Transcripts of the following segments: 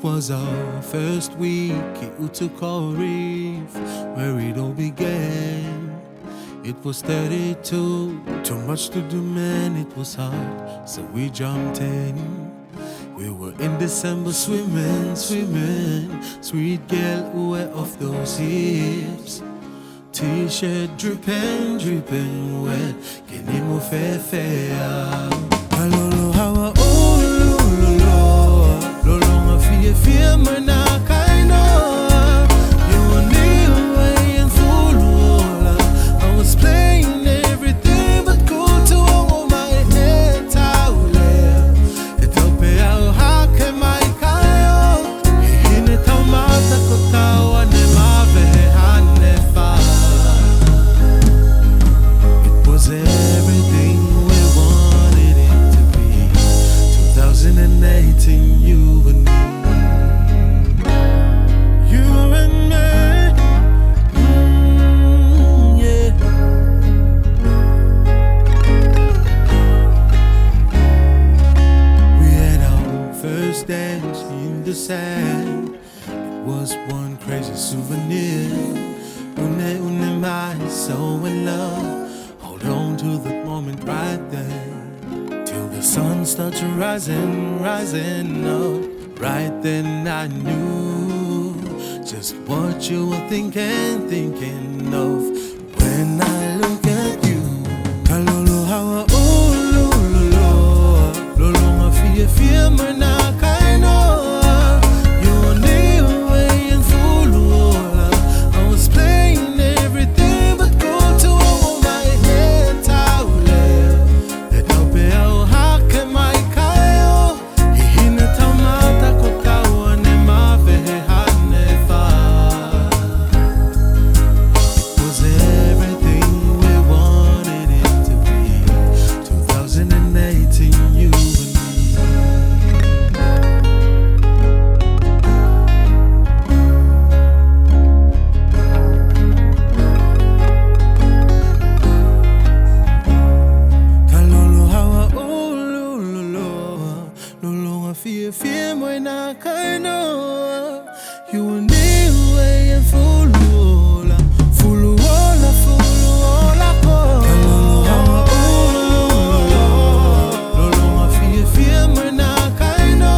was our first week at Utuko Reef, where it all began. It was 32, too much to do, man, it was hard, so we jumped in. We were in December swimming, sweet girl who were off those hips. T-shirt dripping wet, kinimo fair. Hello, how are lo long fear mana kind of you knew way in full wall. I was playing everything but go to all my head towel. It up out how can my kayo in it on my takotawa ne mave hanefa. It was everything we wanted it to be. 2018, you and me. Dance in the sand. It was one crazy souvenir. Une my so in love. Hold on to that moment right there, till the sun starts rising up. Right then I knew just what you were thinking of when I look at you. Kalolo hawa lo long fear mana. Fear mo na kaino. You and me way and full wola ko. No longer fear mo na kaino.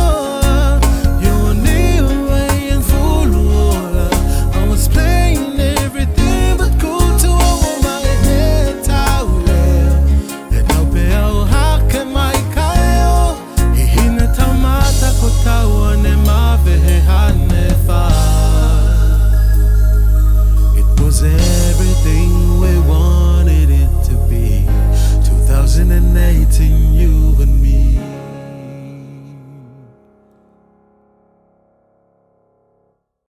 You and me way and full wola. I was playing everything but go to all my head towel. And now peo how can my kayo hihina tamata kotawa ne mave hanefa. It was everything we wanted it to be. 2018.